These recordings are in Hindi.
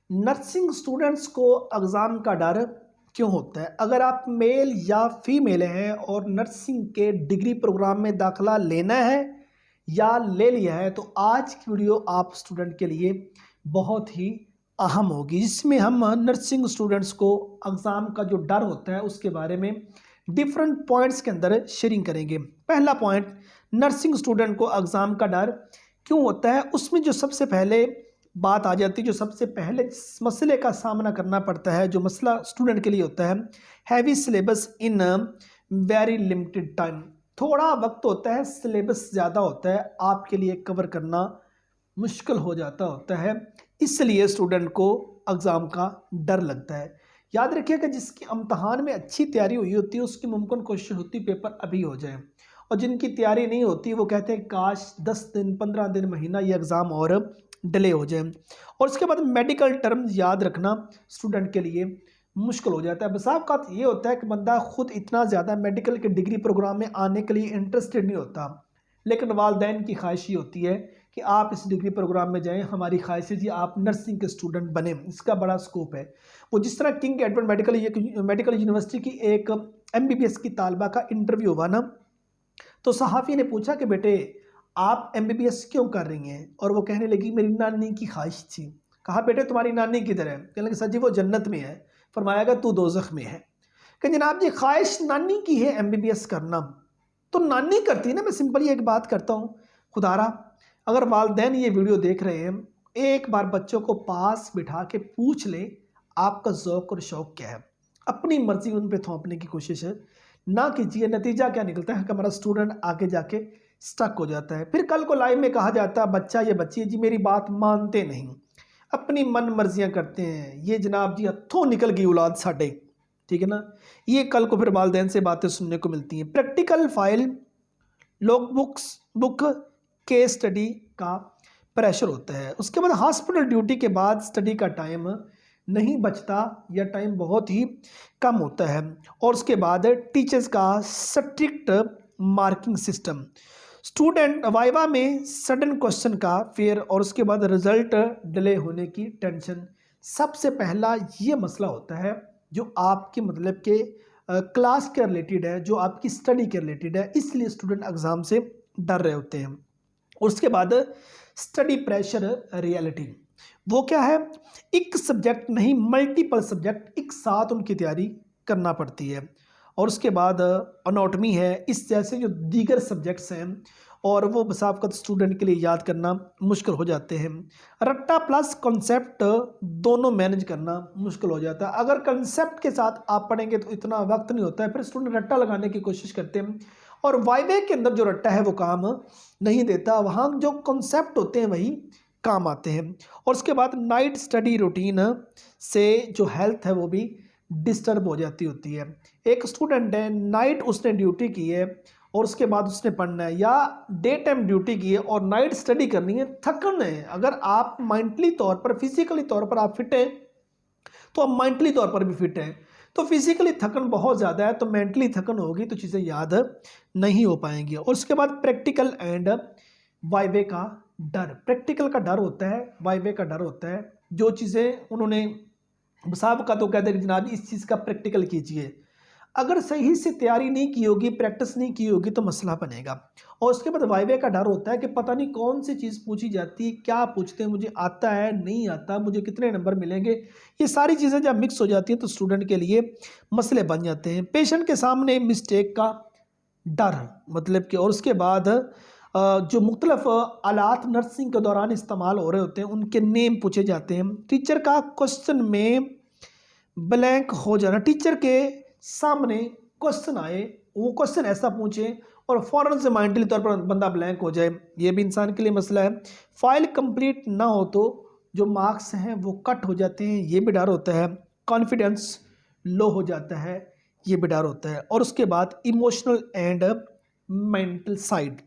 नर्सिंग स्टूडेंट्स को एग्ज़ाम का डर क्यों होता है? अगर आप मेल या फीमेल हैं और नर्सिंग के डिग्री प्रोग्राम में दाखिला लेना है या ले लिया है, तो आज की वीडियो आप स्टूडेंट के लिए बहुत ही अहम होगी, जिसमें हम नर्सिंग स्टूडेंट्स को एग्ज़ाम का जो डर होता है उसके बारे में डिफरेंट पॉइंट्स के अंदर शेयरिंग करेंगे। पहला पॉइंट, नर्सिंग स्टूडेंट को एग्ज़ाम का डर क्यों होता है। उसमें जो सबसे पहले बात आ जाती है, जो सबसे पहले जिस मसले का सामना करना पड़ता है, जो मसला स्टूडेंट के लिए होता है, heavy syllabus in very limited time. थोड़ा वक्त होता है, सिलेबस ज़्यादा होता है, आपके लिए कवर करना मुश्किल हो जाता होता है, इसलिए स्टूडेंट को एग्ज़ाम का डर लगता है। याद रखिए कि जिसकी इम्तहान में अच्छी तैयारी हुई होती है उसकी मुमकिन कोशिश होती है पेपर अभी हो जाए, और जिनकी तैयारी नहीं होती वो कहते हैं काश 10 दिन 15 दिन महीना ये एग्ज़ाम और डिले हो जाए। और उसके बाद मेडिकल टर्म्स याद रखना स्टूडेंट के लिए मुश्किल हो जाता है। बसावकात ये होता है कि बंदा खुद इतना ज़्यादा मेडिकल के डिग्री प्रोग्राम में आने के लिए इंटरेस्टेड नहीं होता, लेकिन वालदैन की ख्वाहिश ये होती है कि आप इस डिग्री प्रोग्राम में जाएं, हमारी ख्वाहिश है जी आप नर्सिंग के स्टूडेंट बने, इसका बड़ा स्कोप है। वो जिस तरह किंग एडवर्ड मेडिकल यूनिवर्सिटी की एक MBBS की तालबा का इंटरव्यू हुआ ना, तो सहाफ़ी ने पूछा कि बेटे आप MBBS क्यों कर रही हैं, और वो कहने लगी मेरी नानी की ख्वाहिश थी। कहा बेटे तुम्हारी नानी किधर है? कहने लगे सर जी वो जन्नत में है। फरमाया तू दोज़ख में है। कि जनाब जी ख्वाहिश नानी की है MBBS करना, तो नानी करती है ना। मैं सिंपली एक बात करता हूँ, खुदारा अगर वालदैन ये वीडियो देख रहे हैं, एक बार बच्चों को पास बिठा के पूछ ले आपका ज़ौक़ और शौक़ क्या है, अपनी मर्ज़ी उन पे थोपने की कोशिश ना कीजिए। नतीजा क्या निकलता है कि हमारा स्टूडेंट आगे जाके स्टक हो जाता है। फिर कल को लाइव में कहा जाता है बच्चा या बच्ची जी मेरी बात मानते नहीं, अपनी मन मर्जियाँ करते हैं, ये जनाब जी हथों निकल गई औलाद साढ़े, ठीक है ना। ये कल को फिर वालदैन से बातें सुनने को मिलती हैं। Practical file, log book, case study का प्रेशर होता है। उसके बाद हॉस्पिटल ड्यूटी के बाद स्टडी का टाइम नहीं बचता या टाइम बहुत ही कम होता है। और उसके बाद टीचर्स का strict marking system, student viva में सडन क्वेश्चन का फिर, और उसके बाद रिजल्ट डिले होने की टेंशन। सबसे पहला ये मसला होता है जो आपकी मतलब के क्लास के रिलेटेड है, जो आपकी स्टडी के रिलेटेड है, इसलिए स्टूडेंट एग्ज़ाम से डर रहे होते हैं। और उसके बाद स्टडी प्रेशर रियलिटी, वो क्या है, एक सब्जेक्ट नहीं मल्टीपल सब्जेक्ट एक साथ उनकी तैयारी करना पड़ती है। और उसके बाद अनाटमी है, इस जैसे जो दीगर सब्जेक्ट्स हैं, और वो बसावकत स्टूडेंट के लिए याद करना मुश्किल हो जाते हैं। रट्टा प्लस कॉन्सेप्ट दोनों मैनेज करना मुश्किल हो जाता है। अगर कॉन्सेप्ट के साथ आप पढ़ेंगे तो इतना वक्त नहीं होता है, फिर स्टूडेंट रट्टा लगाने की कोशिश करते हैं, और वाइवे के अंदर जो रट्टा है वो काम नहीं देता, वहाँ जो कॉन्सेप्ट होते हैं वही काम आते हैं। और उसके बाद नाइट स्टडी रूटीन से जो हेल्थ है वो भी डिस्टर्ब हो जाती होती है। एक स्टूडेंट है, नाइट उसने ड्यूटी की है और उसके बाद उसने पढ़ना है, या डे टाइम ड्यूटी की है और नाइट स्टडी करनी है, थकन है। अगर आप मेंटली तौर पर, फिजिकली तौर पर आप फिट हैं तो आप मेंटली तौर पर भी फिट हैं। तो फिजिकली थकन बहुत ज़्यादा है तो मेंटली थकन होगी तो चीज़ें याद नहीं हो पाएंगी। और उसके बाद प्रैक्टिकल एंड वाइवे का डर, प्रैक्टिकल का डर होता है, वाइवे का डर होता है। जो चीज़ें उन्होंने साहब का तो कहते हैं कि जनाब इस चीज़ का प्रैक्टिकल कीजिए, अगर सही से तैयारी नहीं की होगी, प्रैक्टिस नहीं की होगी तो मसला बनेगा। और उसके बाद वाइवे का डर होता है कि पता नहीं कौन सी चीज़ पूछी जाती है, क्या पूछते हैं, मुझे आता है नहीं आता, मुझे कितने नंबर मिलेंगे, ये सारी चीज़ें जब मिक्स हो जाती हैं तो स्टूडेंट के लिए मसले बन जाते हैं। पेशेंट के सामने मिस्टेक का डर मतलब कि, और उसके बाद जो मुख्तलिफ आलात नर्सिंग के दौरान इस्तेमाल हो रहे होते हैं उनके नेम पूछे जाते हैं। टीचर का क्वेश्चन में ब्लैंक हो जाना, टीचर के सामने क्वेश्चन आए, वो क्वेश्चन ऐसा पूछे और फ़ौरन से माइंडली तौर पर बंदा ब्लैंक हो जाए, ये भी इंसान के लिए मसला है। फाइल कंप्लीट ना हो तो जो मार्क्स हैं वो कट हो जाते हैं, ये भी डर होता है। कॉन्फिडेंस लो हो जाता है, ये भी डर होता है। और उसके बाद emotional and mental side,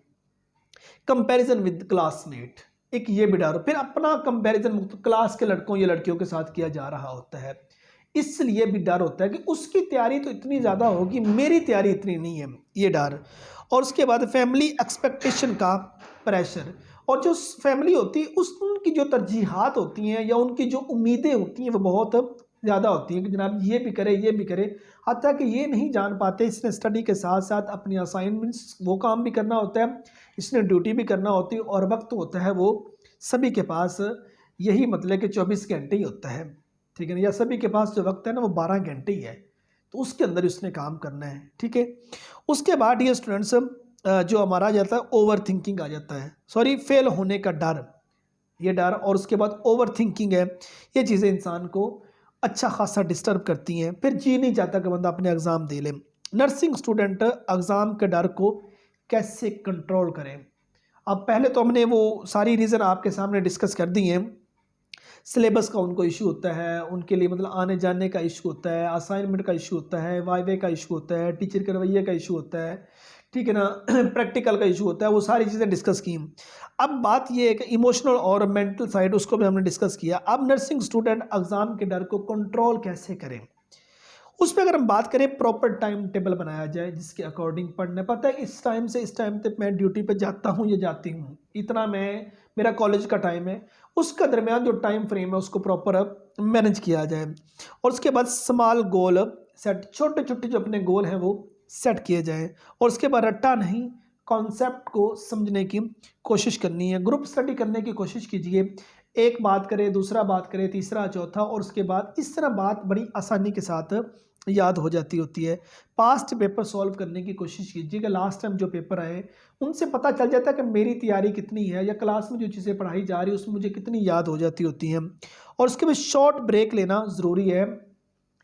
comparison with classmate, एक ये भी डर, फिर अपना कंपैरिजन क्लास के लड़कों या लड़कियों के साथ किया जा रहा होता है, इसलिए भी डर होता है कि उसकी तैयारी तो इतनी ज़्यादा होगी, मेरी तैयारी इतनी नहीं है, ये डर। और उसके बाद फैमिली एक्सपेक्टेशन का प्रेशर, और जो फैमिली होती है उस उनकी जो तरजीहात होती हैं या उनकी जो उम्मीदें होती हैं वो बहुत ज़्यादा होती हैं कि जनाब ये भी करे ये भी करे, हत्ता कि ये नहीं जान पाते इसने स्टडी के साथ साथ अपनी असाइनमेंट्स वो काम भी करना होता है, इसने ड्यूटी भी करना होती है और वक्त होता है वो सभी के पास यही मतलब कि 24 घंटे ही होता है, ठीक है ना, या सभी के पास जो वक्त है ना वो 12 घंटे ही है, तो उसके अंदर उसने काम करना है, ठीक है। उसके बाद ये स्टूडेंट्स जो हमारा आ जाता है ओवर थिंकिंग आ जाता है, सॉरी फेल होने का डर, ये डर, और उसके बाद ओवर थिंकिंग है, ये चीज़ें इंसान को अच्छा खासा डिस्टर्ब करती हैं, फिर जी नहीं चाहता कि बंदा अपने एग्ज़ाम दे ले। नर्सिंग स्टूडेंट एग्ज़ाम के डर को कैसे कंट्रोल करें। अब पहले तो हमने वो सारी रीज़न आपके सामने डिस्कस कर दी हैं। सिलेबस का उनको इशू होता है, उनके लिए मतलब आने जाने का इशू होता है, असाइनमेंट का इशू होता है, वाइवे का इशू होता है, टीचर के रवैये का इशू होता है, ठीक है ना, प्रैक्टिकल का इशू होता है, वो सारी चीज़ें डिस्कस की। अब बात ये है कि इमोशनल और मेंटल साइड उसको भी हमने डिस्कस किया। अब नर्सिंग स्टूडेंट एग्ज़ाम के डर को कंट्रोल कैसे करें, उस पर अगर हम बात करें प्रॉपर टाइम टेबल बनाया जाए जिसके अकॉर्डिंग पढ़ना, पता है इस टाइम से इस टाइम तक मैं ड्यूटी पर जाता हूँ या जाती हूँ, इतना मैं मेरा कॉलेज का टाइम है, उसका दरमियान जो टाइम फ्रेम है उसको प्रॉपर मैनेज किया जाए। और उसके बाद स्मॉल गोल सेट, छोटे छोटे जो अपने गोल हैं वो सेट किए जाएँ, और उसके बाद रट्टा नहीं कॉन्सेप्ट को समझने की कोशिश करनी है, ग्रुप स्टडी करने की कोशिश कीजिए, एक बात करे दूसरा बात करे तीसरा चौथा, और उसके बाद इस तरह बात बड़ी आसानी के साथ याद हो जाती होती है। पास्ट पेपर सॉल्व करने की कोशिश कीजिए कि लास्ट टाइम जो पेपर आए उनसे पता चल जाता है कि मेरी तैयारी कितनी है, या क्लास में जो चीज़ें पढ़ाई जा रही है उसमें मुझे कितनी याद हो जाती होती हैं। और उसके बाद शॉर्ट ब्रेक लेना ज़रूरी है,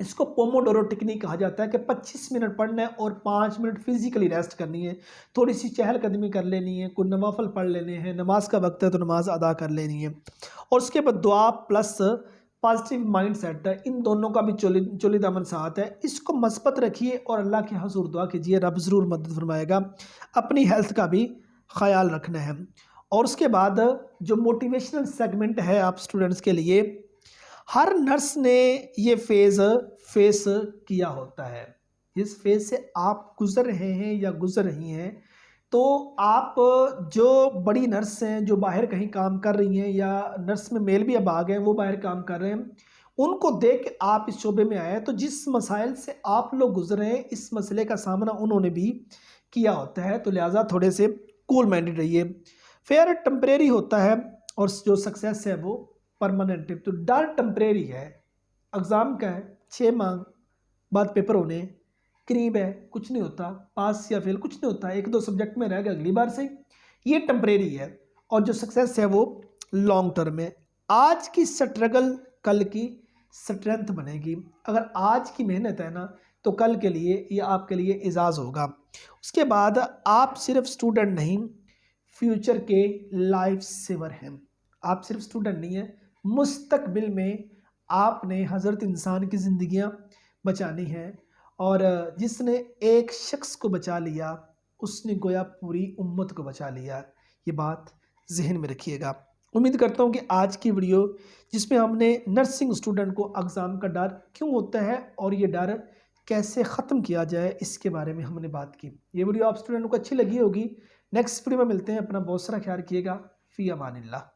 इसको पोमोडोरो टेक्निक कहा जाता है कि 25 मिनट पढ़ना है और 5 मिनट फिजिकली रेस्ट करनी है, थोड़ी सी चहलकदमी कर लेनी है, कुछ नवाफल पढ़ लेने हैं, नमाज का वक्त है तो नमाज अदा कर लेनी है। और उसके बाद दुआ प्लस पॉजिटिव माइंड सेट है, इन दोनों का भी चोली दामन साथ है, इसको मस्बत रखिए और अल्लाह के हजूर दुआ कीजिए, रब ज़रूर मदद फरमाएगा। अपनी हेल्थ का भी ख्याल रखना है। और उसके बाद जो मोटिवेशनल सेगमेंट है आप स्टूडेंट्स के लिए, हर नर्स ने ये फेस किया होता है, इस फेज से आप गुजर रहे हैं या गुजर रही हैं, तो आप जो बड़ी नर्स हैं जो बाहर कहीं काम कर रही हैं, या नर्स में मेल भी अब आ गए वो बाहर काम कर रहे हैं, उनको देख के आप इस शोबे में आए, तो जिस मसाइल से आप लोग गुजर रहे हैं इस मसले का सामना उन्होंने भी किया होता है, तो लिहाजा थोड़े से कूल माइंडेड रहिए। फेयर टेम्परेरी होता है और जो सक्सेस है वो परमानेंट है। तो डर टेम्परेरी है, एग्ज़ाम का है, 6 माह बाद पेपर होने करीब है, कुछ नहीं होता, पास या फेल कुछ नहीं होता, 1-2 सब्जेक्ट में रह गया अगली बार से, ये टेम्परेरी है। और जो सक्सेस है वो लॉन्ग टर्म है। आज की स्ट्रगल कल की स्ट्रेंथ बनेगी, अगर आज की मेहनत है ना तो कल के लिए ये आपके लिए एजाज़ होगा। उसके बाद आप सिर्फ स्टूडेंट नहीं, फ्यूचर के लाइफ सेवर हैं। आप सिर्फ स्टूडेंट नहीं हैं, मुस्तकबिल में आपने हज़रत इंसान की ज़िंदगियां बचानी हैं, और जिसने एक शख्स को बचा लिया उसने गोया पूरी उम्मत को बचा लिया। ये बात जहन में रखिएगा। उम्मीद करता हूँ कि आज की वीडियो जिसमें हमने नर्सिंग स्टूडेंट को एग्ज़ाम का डर क्यों होता है और ये डर कैसे ख़त्म किया जाए इसके बारे में हमने बात की। ये वीडियो आप स्टूडेंट को अच्छी लगी होगी। नेक्स्ट वीडियो में मिलते हैं। अपना बहुत सारा ख्याल रखिएगा। फ़ी अमानिल्लाह।